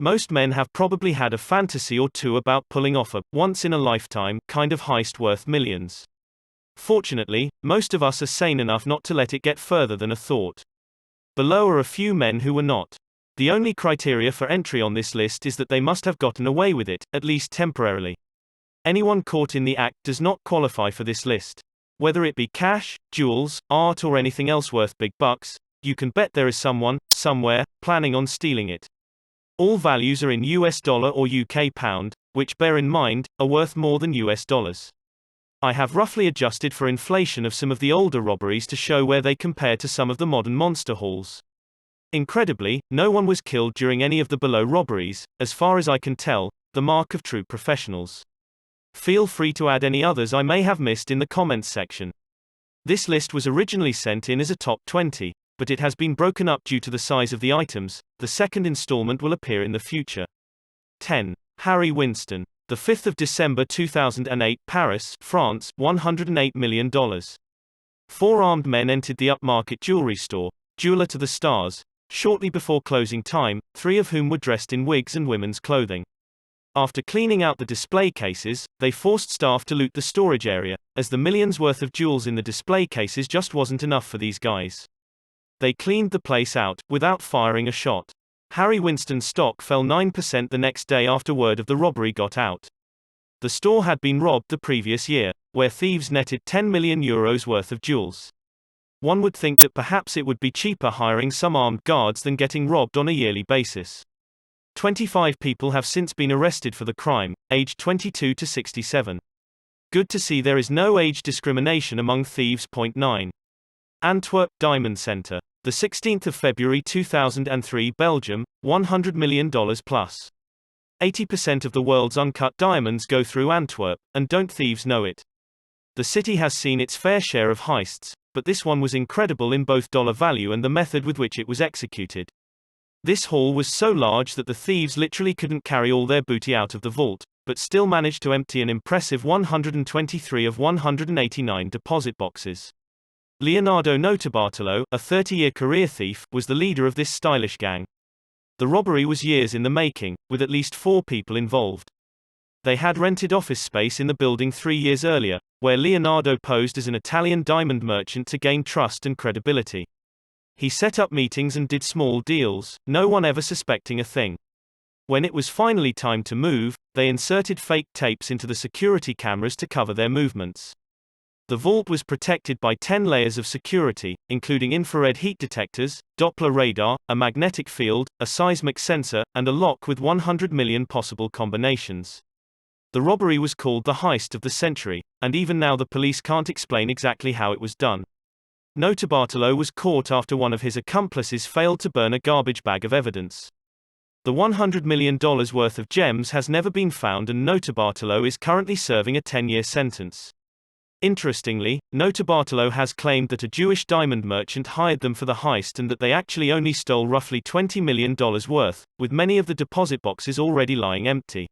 Most men have probably had a fantasy or two about pulling off a once-in-a-lifetime kind of heist worth millions. Fortunately, most of us are sane enough not to let it get further than a thought. Below are a few men who were not. The only criteria for entry on this list is that they must have gotten away with it, at least temporarily. Anyone caught in the act does not qualify for this list. Whether it be cash, jewels, art or anything else worth big bucks, you can bet there is someone, somewhere, planning on stealing it. All values are in US dollar or UK pound, which bear in mind, are worth more than US dollars. I have roughly adjusted for inflation of some of the older robberies to show where they compare to some of the modern monster hauls. Incredibly, no one was killed during any of the below robberies, as far as I can tell, the mark of true professionals. Feel free to add any others I may have missed in the comments section. This list was originally sent in as a top 20, but it has been broken up due to the size of the items. The second installment will appear in the future. 10. Harry Winston. The 5th of December 2008, Paris, France, $108 million. 4 armed men entered the upmarket jewelry store, Jeweler to the Stars, shortly before closing time, 3 of whom were dressed in wigs and women's clothing. After cleaning out the display cases, they forced staff to loot the storage area, as the millions worth of jewels in the display cases just wasn't enough for these guys. They cleaned the place out, without firing a shot. Harry Winston's stock fell 9% the next day after word of the robbery got out. The store had been robbed the previous year, where thieves netted €10 million worth of jewels. One would think that perhaps it would be cheaper hiring some armed guards than getting robbed on a yearly basis. 25 people have since been arrested for the crime, aged 22 to 67. Good to see there is no age discrimination among thieves. 9. Antwerp Diamond Center. The 16th of February 2003, Belgium, $100 million plus. 80% of the world's uncut diamonds go through Antwerp, and don't thieves know it? The city has seen its fair share of heists, but this one was incredible in both dollar value and the method with which it was executed. This haul was so large that the thieves literally couldn't carry all their booty out of the vault, but still managed to empty an impressive 123 of 189 deposit boxes. Leonardo Notabatolo, a 30-year career thief, was the leader of this stylish gang. The robbery was years in the making, with at least 4 people involved. They had rented office space in the building 3 years earlier, where Leonardo posed as an Italian diamond merchant to gain trust and credibility. He set up meetings and did small deals, no one ever suspecting a thing. When it was finally time to move, they inserted fake tapes into the security cameras to cover their movements. The vault was protected by 10 layers of security, including infrared heat detectors, Doppler radar, a magnetic field, a seismic sensor, and a lock with 100 million possible combinations. The robbery was called the heist of the century, and even now the police can't explain exactly how it was done. Notabatolo was caught after one of his accomplices failed to burn a garbage bag of evidence. The $100 million worth of gems has never been found, and Notabatolo is currently serving a 10-year sentence. Interestingly, Notabatolo has claimed that a Jewish diamond merchant hired them for the heist and that they actually only stole roughly $20 million worth, with many of the deposit boxes already lying empty.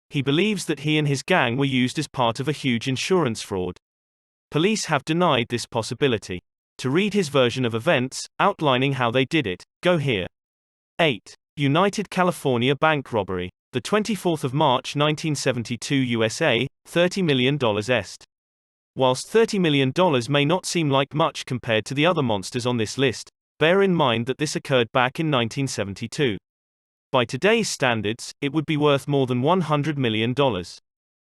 He believes that he and his gang were used as part of a huge insurance fraud. Police have denied this possibility. To read his version of events, outlining how they did it, go here. 8. United California Bank Robbery. The 24th of March 1972 USA, $30 million est. Whilst $30 million may not seem like much compared to the other monsters on this list, bear in mind that this occurred back in 1972. By today's standards, it would be worth more than $100 million.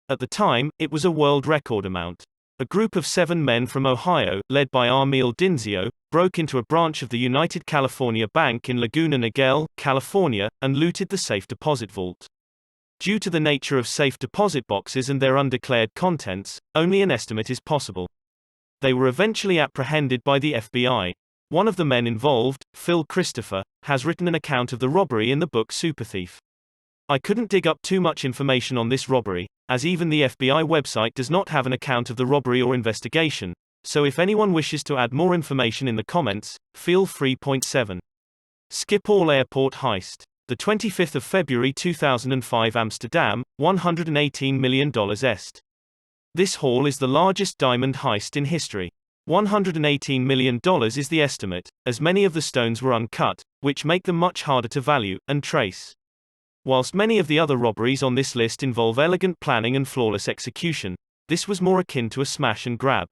At the time, it was a world record amount. A group of 7 men from Ohio, led by Armil Dinzio, broke into a branch of the United California Bank in Laguna Niguel, California, and looted the safe deposit vault. Due to the nature of safe deposit boxes and their undeclared contents, only an estimate is possible. They were eventually apprehended by the FBI. One of the men involved, Phil Christopher, has written an account of the robbery in the book Superthief. I couldn't dig up too much information on this robbery, as even the FBI website does not have an account of the robbery or investigation, so if anyone wishes to add more information in the comments, feel free. 7. Schiphol Airport Heist. The 25th of February 2005, Amsterdam, $118 million est. This haul is the largest diamond heist in history. $118 million is the estimate, as many of the stones were uncut, which make them much harder to value and trace. Whilst many of the other robberies on this list involve elegant planning and flawless execution, this was more akin to a smash and grab.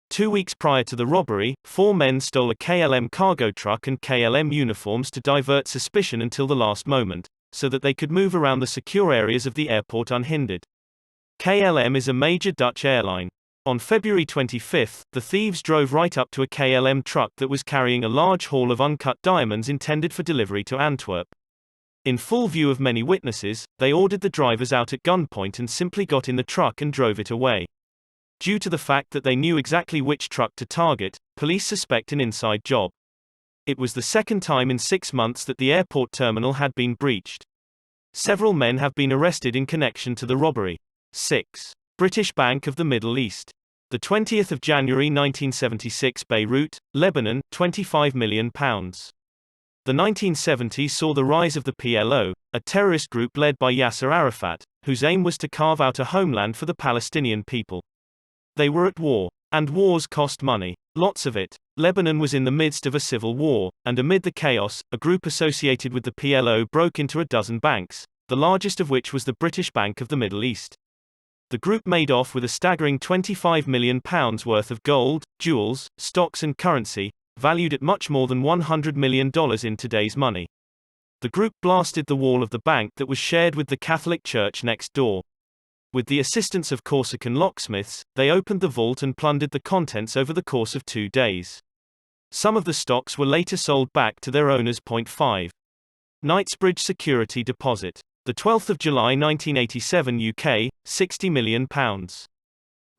2 weeks prior to the robbery, 4 men stole a KLM cargo truck and KLM uniforms to divert suspicion until the last moment, so that they could move around the secure areas of the airport unhindered. KLM is a major Dutch airline. On February 25, the thieves drove right up to a KLM truck that was carrying a large haul of uncut diamonds intended for delivery to Antwerp. In full view of many witnesses, they ordered the drivers out at gunpoint and simply got in the truck and drove it away. Due to the fact that they knew exactly which truck to target, police suspect an inside job. It was the second time in 6 months that the airport terminal had been breached. Several men have been arrested in connection to the robbery. 6. British Bank of the Middle East. The 20th of January 1976, Beirut, Lebanon, £25 million. The 1970s saw the rise of the PLO, a terrorist group led by Yasser Arafat, whose aim was to carve out a homeland for the Palestinian people. They were at war. And wars cost money. Lots of it. Lebanon was in the midst of a civil war, and amid the chaos, a group associated with the PLO broke into a dozen banks, the largest of which was the British Bank of the Middle East. The group made off with a staggering £25 million worth of gold, jewels, stocks and currency, valued at much more than $100 million in today's money. The group blasted the wall of the bank that was shared with the Catholic Church next door. With the assistance of Corsican locksmiths, they opened the vault and plundered the contents over the course of 2 days. Some of the stocks were later sold back to their owners. 5. Knightsbridge Security Deposit. The 12th of July 1987 UK, £60 million.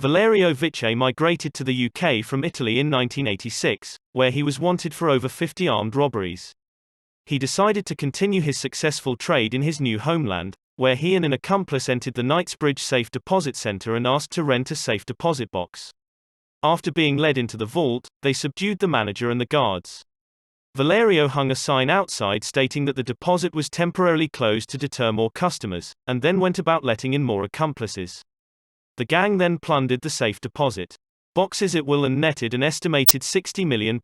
Valerio Vice migrated to the UK from Italy in 1986, where he was wanted for over 50 armed robberies. He decided to continue his successful trade in his new homeland, where he and an accomplice entered the Knightsbridge Safe Deposit Centre and asked to rent a safe deposit box. After being led into the vault, they subdued the manager and the guards. Valerio hung a sign outside stating that the deposit was temporarily closed to deter more customers, and then went about letting in more accomplices. The gang then plundered the safe deposit boxes at will and netted an estimated £60 million,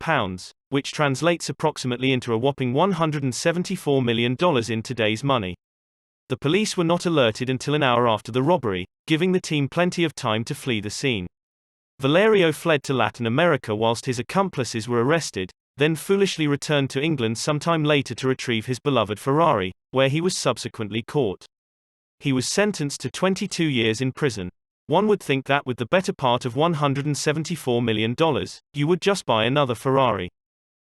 which translates approximately into a whopping $174 million in today's money. The police were not alerted until an hour after the robbery, giving the team plenty of time to flee the scene. Valerio fled to Latin America whilst his accomplices were arrested, then foolishly returned to England sometime later to retrieve his beloved Ferrari, where he was subsequently caught. He was sentenced to 22 years in prison. One would think that with the better part of $174 million, you would just buy another Ferrari.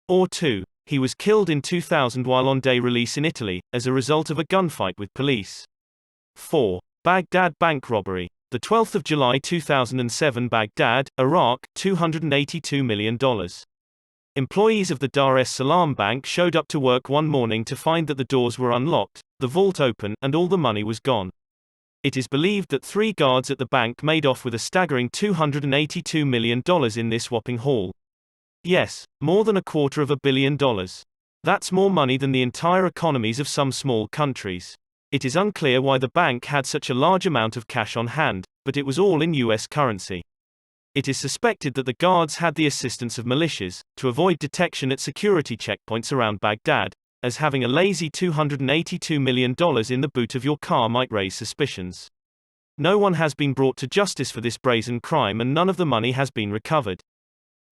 Or two. He was killed in 2000 while on day release in Italy, as a result of a gunfight with police. 4. Baghdad Bank Robbery. The 12th of July 2007, Baghdad, Iraq, $282 million. Employees of the Dar es Salaam Bank showed up to work one morning to find that the doors were unlocked, the vault open, and all the money was gone. It is believed that 3 guards at the bank made off with a staggering $282 million in this whopping haul. Yes, more than $250 million. That's more money than the entire economies of some small countries. It is unclear why the bank had such a large amount of cash on hand, but it was all in US currency. It is suspected that the guards had the assistance of militias, to avoid detection at security checkpoints around Baghdad, as having a lazy $282 million in the boot of your car might raise suspicions. No one has been brought to justice for this brazen crime and none of the money has been recovered.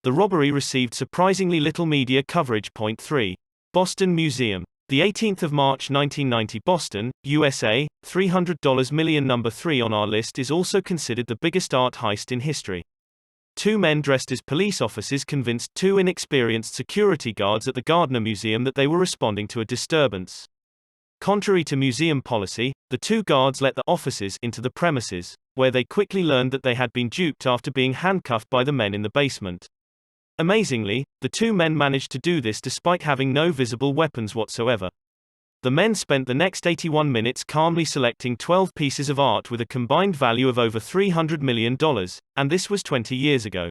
The robbery received surprisingly little media coverage. 3. Boston Museum. The 18th of March 1990, Boston, USA, $300 million. Number 3 on our list is also considered the biggest art heist in history. 2 men dressed as police officers convinced 2 inexperienced security guards at the Gardner Museum that they were responding to a disturbance. Contrary to museum policy, the 2 guards let the officers into the premises, where they quickly learned that they had been duped after being handcuffed by the men in the basement. Amazingly, the 2 men managed to do this despite having no visible weapons whatsoever. The men spent the next 81 minutes calmly selecting 12 pieces of art with a combined value of over $300 million, and this was 20 years ago.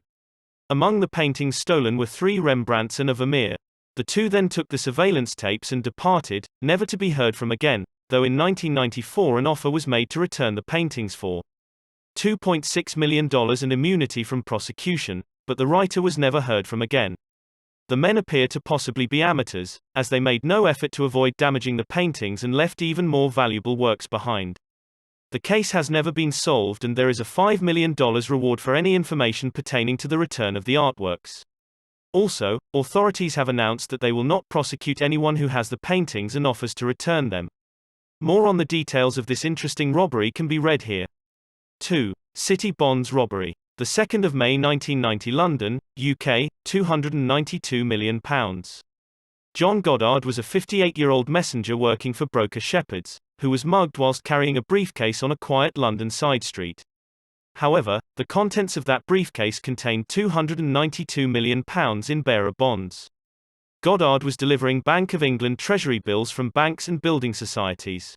Among the paintings stolen were 3 Rembrandts and a Vermeer. The 2 then took the surveillance tapes and departed, never to be heard from again, though in 1994 an offer was made to return the paintings for $2.6 million and immunity from prosecution, but the writer was never heard from again. The men appear to possibly be amateurs, as they made no effort to avoid damaging the paintings and left even more valuable works behind. The case has never been solved, and there is a $5 million reward for any information pertaining to the return of the artworks. Also, authorities have announced that they will not prosecute anyone who has the paintings and offers to return them. More on the details of this interesting robbery can be read here. 2. City Bonds Robbery. The 2nd of May 1990, London, UK, £292 million. John Goddard was a 58-year-old messenger working for broker Shepherd's, who was mugged whilst carrying a briefcase on a quiet London side street. However, the contents of that briefcase contained £292 million in bearer bonds. Goddard was delivering Bank of England Treasury bills from banks and building societies.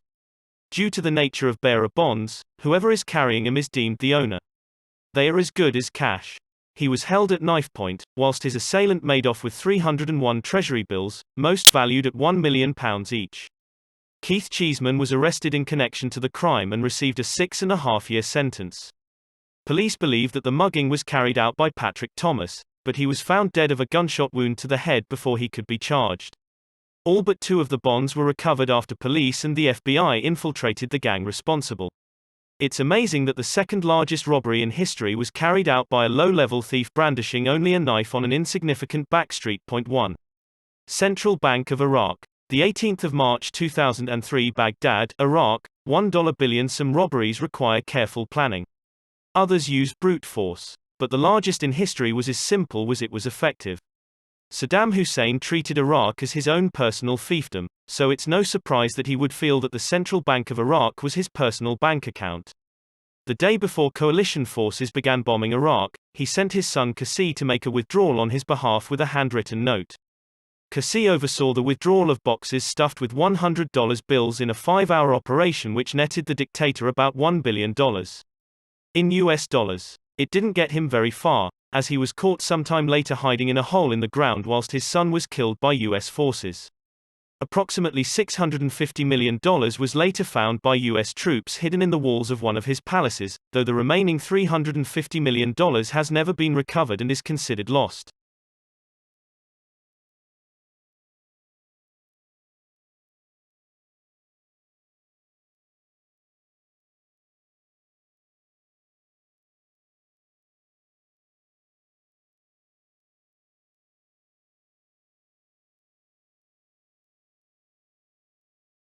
Due to the nature of bearer bonds, whoever is carrying them is deemed the owner. They are as good as cash. He was held at knife point, whilst his assailant made off with 301 Treasury bills, most valued at £1 million each. Keith Cheeseman was arrested in connection to the crime and received a 6.5-year sentence. Police believe that the mugging was carried out by Patrick Thomas, but he was found dead of a gunshot wound to the head before he could be charged. All but 2 of the bonds were recovered after police and the FBI infiltrated the gang responsible. It's amazing that the second largest robbery in history was carried out by a low-level thief brandishing only a knife on an insignificant backstreet. 1. Central Bank of Iraq. The 18th of March 2003, Baghdad, Iraq, $1 billion. Some robberies require careful planning. Others use brute force. But the largest in history was as simple as it was effective. Saddam Hussein treated Iraq as his own personal fiefdom, so it's no surprise that he would feel that the Central Bank of Iraq was his personal bank account. The day before coalition forces began bombing Iraq, he sent his son Qassi to make a withdrawal on his behalf with a handwritten note. Qassi oversaw the withdrawal of boxes stuffed with $100 bills in a 5-hour operation which netted the dictator about $1 billion. In US dollars. It didn't get him very far, as he was caught sometime later hiding in a hole in the ground whilst his son was killed by US forces. Approximately $650 million was later found by US troops hidden in the walls of one of his palaces, though the remaining $350 million has never been recovered and is considered lost.